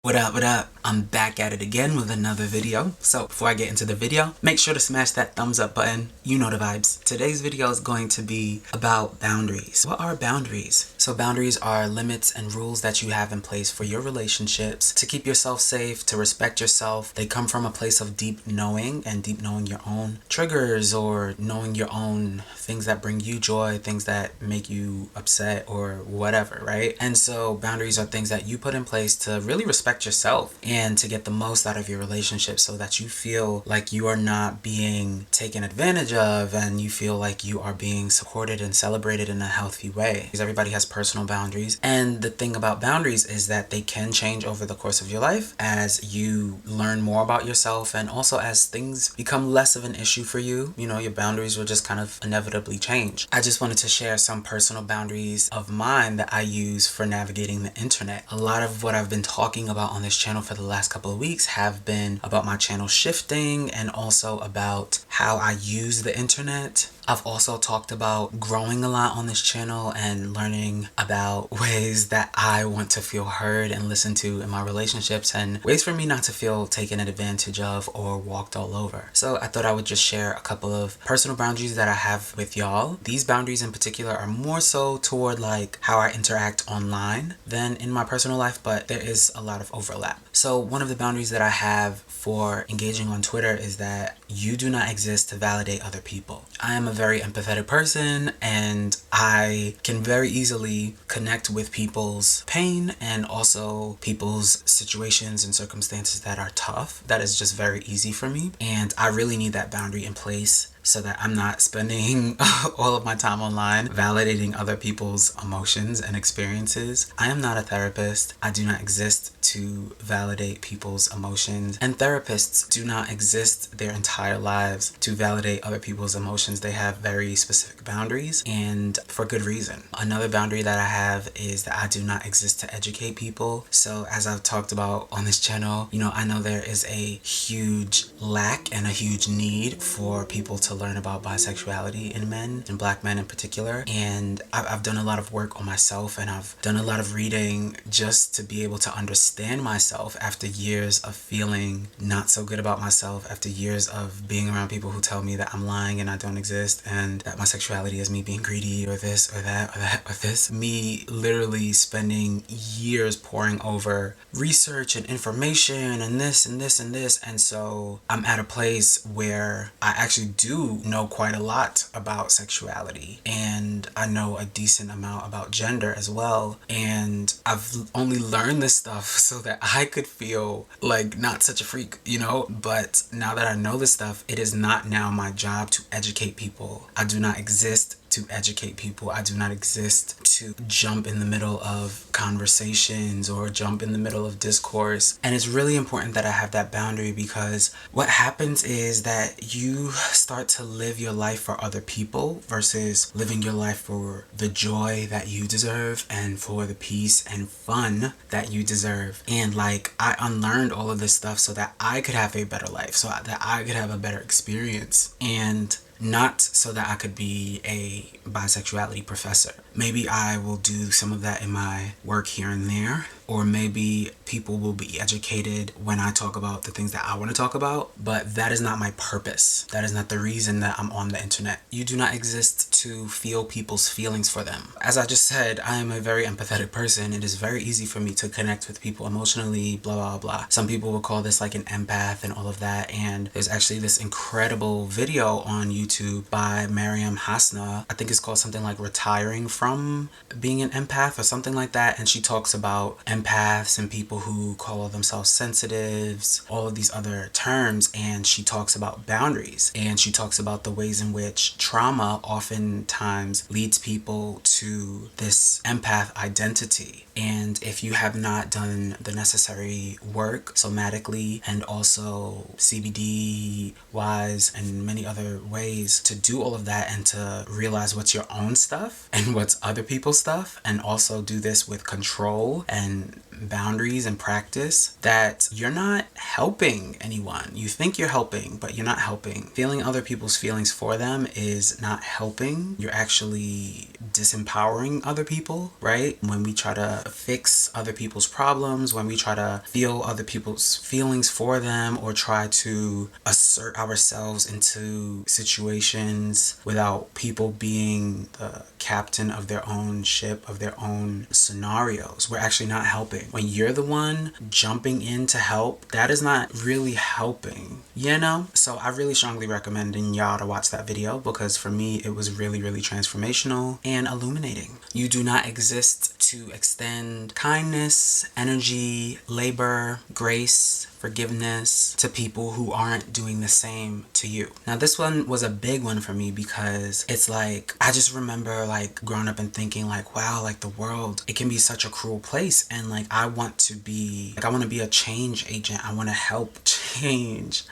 What up, what up? I'm back at it again with another video. So before I get into the video, make sure to smash that thumbs up button. You know the vibes. Today's video is going to be about boundaries. What are boundaries? So boundaries are limits and rules that you have in place for your relationships to keep yourself safe, to respect yourself. They come from a place of deep knowing and deep knowing your own triggers or knowing your own things that bring you joy, things that make you upset or whatever, right? And so boundaries are things that you put in place to really respect yourself and to get the most out of your relationship so that you feel like you are not being taken advantage of and you feel like you are being supported and celebrated in a healthy way. Because everybody has personal boundaries, and the thing about boundaries is that they can change over the course of your life as you learn more about yourself, and also as things become less of an issue for you. You know, your boundaries will just kind of inevitably change. I just wanted to share some personal boundaries of mine that I use for navigating the internet. A lot of what I've been talking about on this channel for the last couple of weeks have been about my channel shifting and also about how I use the internet. I've also talked about growing a lot on this channel and learning about ways that I want to feel heard and listened to in my relationships, and ways for me not to feel taken advantage of or walked all over. So I thought I would just share a couple of personal boundaries that I have with y'all. These boundaries in particular are more so toward like how I interact online than in my personal life, but there is a lot of overlap. So one of the boundaries that I have for engaging on Twitter is that you do not exist to validate other people. I am a very empathetic person, and I can very easily connect with people's pain and also people's situations and circumstances that are tough. That is just very easy for me, and I really need that boundary in place so that I'm not spending all of my time online validating other people's emotions and experiences. I am not a therapist. I do not exist to validate people's emotions, and therapists do not exist their entire lives to validate other people's emotions. They have very specific boundaries, and for good reason. Another boundary that I have is that I do not exist to educate people. So as I've talked about on this channel, you know, I know there is a huge lack and a huge need for people to learn about bisexuality in men, and black men in particular, and I've done a lot of work on myself, and I've done a lot of reading just to be able to understand myself after years of feeling not so good about myself, after years of being around people who tell me that I'm lying and I don't exist, and that my sexuality is me being greedy or this or that or that or this. Me literally spending years poring over research and information and this and this and this, and so I'm at a place where I actually do know quite a lot about sexuality, and I know a decent amount about gender as well, and I've only learned this stuff so that I could feel like not such a freak, you know. But now that I know this stuff, it is not now my job to educate people. I do not exist to educate people. I do not exist to jump in the middle of conversations or jump in the middle of discourse. And it's really important that I have that boundary, because what happens is that you start to live your life for other people versus living your life for the joy that you deserve and for the peace and fun that you deserve. And like, I unlearned all of this stuff so that I could have a better life, so that I could have a better experience, and not so that I could be a bisexuality professor. Maybe I will do some of that in my work here and there, or maybe people will be educated when I talk about the things that I want to talk about, but that is not my purpose. That is not the reason that I'm on the internet. You do not exist to feel people's feelings for them. As I just said, I am a very empathetic person. It is very easy for me to connect with people emotionally, blah, blah, blah. Some people will call this like an empath and all of that, and there's actually this incredible video on YouTube by Mariam Hasna. I think it's called something like Retiring from Being an Empath or something like that, and she talks about empaths and people who call themselves sensitives, all of these other terms, and she talks about boundaries, and she talks about the ways in which trauma oftentimes leads people to this empath identity. And if you have not done the necessary work somatically and also CBD wise and many other ways to do all of that and to realize what's your own stuff and what's towards other people's stuff, and also do this with control and boundaries and practice, that you're not helping anyone. You think you're helping, but you're not helping. Feeling other people's feelings for them is not helping. You're actually disempowering other people, right? When we try to fix other people's problems, when we try to feel other people's feelings for them, or try to assert ourselves into situations without people being the captain of their own ship, of their own scenarios, we're actually not helping. When you're the one jumping in to help, that is not really helping, you know? So I really strongly recommend y'all to watch that video, because for me it was really, really transformational and illuminating. You do not exist to extend kindness, energy, labor, grace, forgiveness to people who aren't doing the same to you. Now this one was a big one for me, because it's like, I just remember like growing up and thinking like, wow, like the world, it can be such a cruel place, and like I want to be a change agent. I want to help change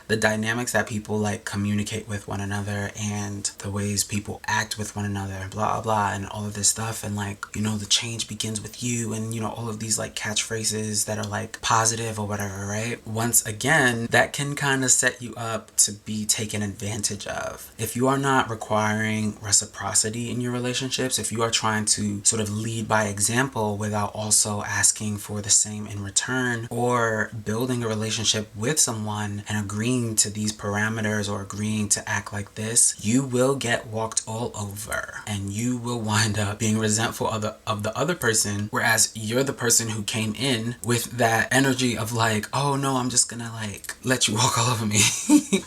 the dynamics that people like communicate with one another, and the ways people act with one another, blah blah, and all of this stuff. And like, you know, the change begins with you, and you know, all of these like catchphrases that are like positive or whatever, right? Once again, that can kind of set you up to be taken advantage of. If you are not requiring reciprocity in your relationships, if you are trying to sort of lead by example without also asking for the same in return, or building a relationship with someone and agreeing to these parameters, or agreeing to act like this, you will get walked all over, and you will wind up being resentful of the other person, whereas you're the person who came in with that energy of like, oh no, I'm just gonna like let you walk all over me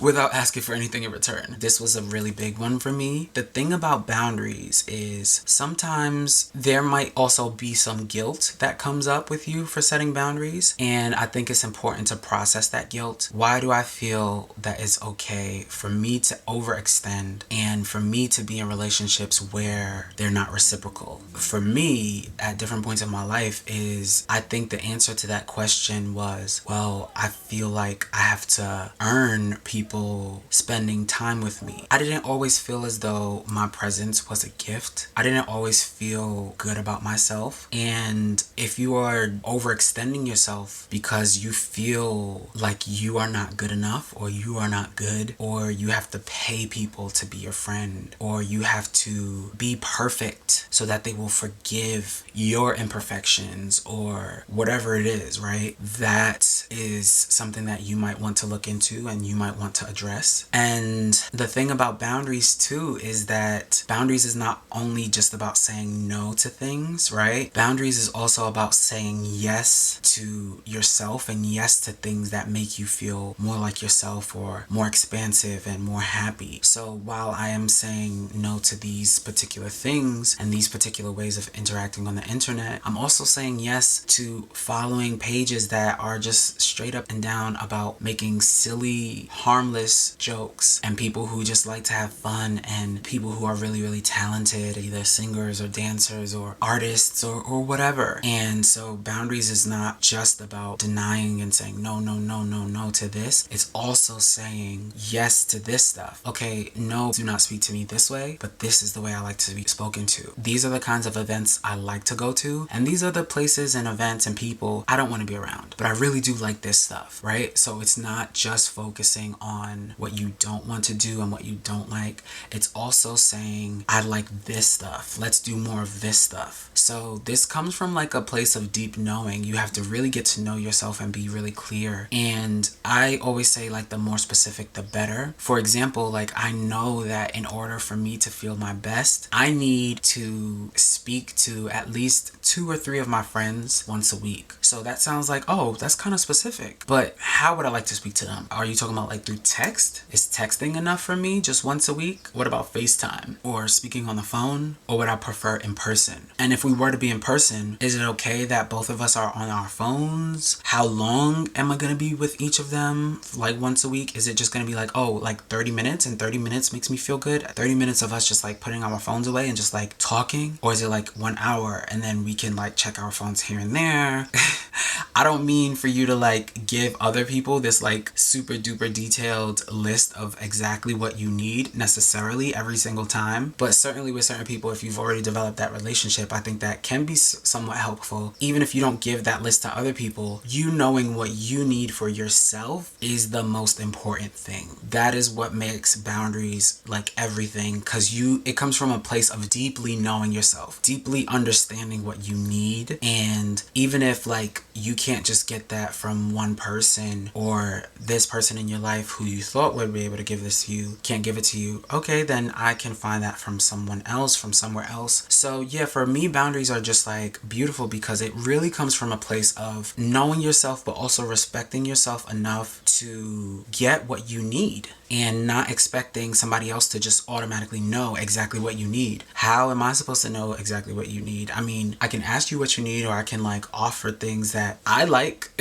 without asking for anything in return. This was a really big one for me. The thing about boundaries is sometimes there might also be some guilt that comes up with you for setting boundaries, and I think it's important to process that guilt. Why do I feel that it's okay for me to overextend, and for me to be in relationships where they're not reciprocal? For me, at different points in my life, is I think the answer to that question was, well, I feel like I have to earn people spending time with me. I didn't always feel as though my presence was a gift. I didn't always feel good about myself. And if you are overextending yourself because you feel like you are not good enough, or you are not good, or you have to pay people to be your friend, or you have to be perfect so that they will forgive your imperfections, or whatever it is, right? That is something that you might want to look into, and you might want to address. And the thing about boundaries too is that boundaries is not only just about saying no to things, right? Boundaries is also about saying yes to yourself, and yes to things that make you feel more like yourself, or more expansive and more happy. So while I am saying no to these particular things and these particular ways of interacting on the internet, I'm also saying yes to following pages that are just straight up and down about making silly, harmless jokes, and people who just like to have fun, and people who are really, really talented, either singers or dancers or artists or whatever. And so boundaries is not just about denying and saying no, no, no, no, no to this. It's also saying yes to this stuff. Okay, no, do not speak to me this way, but this is the way I like to be spoken to. These are the kinds of events I like to go to, and these are the places and events and people I don't want to be around, but I really do like this stuff, right? So it's not just focusing on what you don't want to do and what you don't like. It's also saying, I like this stuff. Let's do more of this stuff. So this comes from like a place of deep knowing. You have to really get to know yourself and be really clear. And I always say like the more specific, the better. For example, like I know that in order for me to feel my best, I need to speak to at least 2 or 3 of my friends once a week. So that sounds like, oh, that's kind of specific. But how would I like to speak to them? Are you talking about like through text? Is texting enough for me just once a week? What about FaceTime or speaking on the phone? Or would I prefer in person? And if we were to be in person, is it okay that both of us are on our phones? How long am I going to be with each of them? Like once a week? Is it just going to be like, oh, like 30 minutes and 30 minutes makes me feel good? 30 minutes of us just like putting our phones away and just like talking? Or is it like 1 hour and then we can like check our phones here and there? I don't mean for you to like give other people this like super duper detailed list of exactly what you need necessarily every single time, but certainly with certain people, if you've already developed that relationship, I think that can be somewhat helpful. Even if you don't give that list to other people, you knowing what you need for yourself is the most important thing. That is what makes boundaries like everything, because it comes from a place of deeply knowing yourself, deeply understanding what you need. And even if like you can't just get that from one person, or this person in your life who you thought would be able to give this to you can't give it to you, okay, then I can find that from someone else, from somewhere else. So yeah, for me, boundaries are just like beautiful because it really comes from a place of knowing yourself, but also respecting yourself enough to get what you need and not expecting somebody else to just automatically know exactly what you need. How am I supposed to know exactly what you need? I mean, I can ask you what you need, or I can like offer things that I like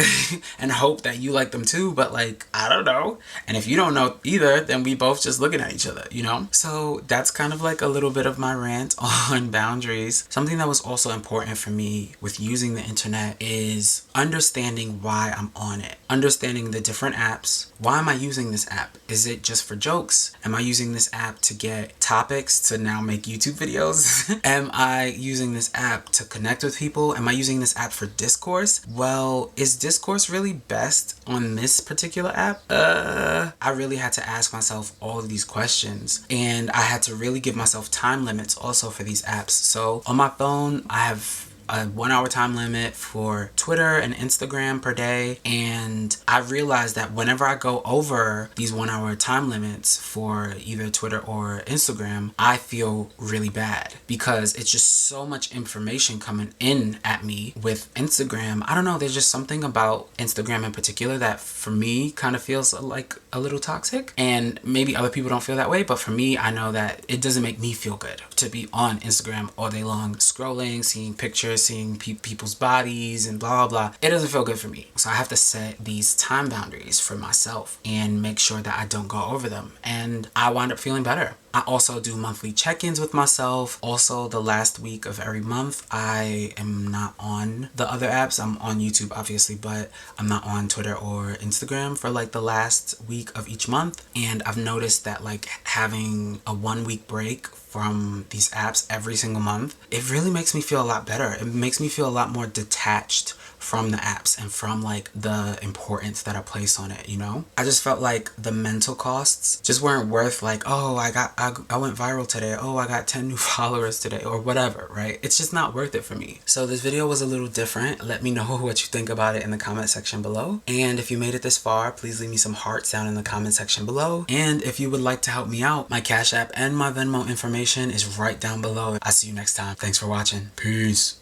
and hope that you like them too, but like, I don't know. And if you don't know either, then we both just looking at each other, you know? So that's kind of like a little bit of my rant on boundaries. Something that was also important for me with using the internet is understanding why I'm on it. Understanding the different apps. Why am I using this app? Is it just for jokes? Am I using this app to get topics to now make YouTube videos? Am I using this app to connect with people? Am I using this app for discourse? Well, is discourse really best on this particular app? I really had to ask myself all of these questions, and I had to really give myself time limits also for these apps. So on my phone, I have a 1 hour time limit for Twitter and Instagram per day, and I realized that whenever I go over these 1 hour time limits for either Twitter or Instagram, I feel really bad because it's just so much information coming in at me. With Instagram, I don't know, there's just something about Instagram in particular that for me kind of feels like a little toxic, and maybe other people don't feel that way, but for me, I know that it doesn't make me feel good to be on Instagram all day long, scrolling, seeing pictures, seeing people's bodies and blah, blah, blah. It doesn't feel good for me. So I have to set these time boundaries for myself and make sure that I don't go over them. And I wind up feeling better. I also do monthly check-ins with myself. Also, the last week of every month, I am not on the other apps. I'm on YouTube, obviously, but I'm not on Twitter or Instagram for like the last week of each month. And I've noticed that like having a 1 week break from these apps every single month, it really makes me feel a lot better. It makes me feel a lot more detached from the apps and from like the importance that I place on it, you know? I just felt like the mental costs just weren't worth like, oh, I went viral today, oh, I got 10 new followers today, or whatever, right? It's just not worth it for me. So this video was a little different. Let me know what you think about it in the comment section below. And if you made it this far, please leave me some hearts down in the comment section below. And if you would like to help me out, my Cash App and my Venmo information is right down below. I'll see you next time. Thanks for watching. Peace.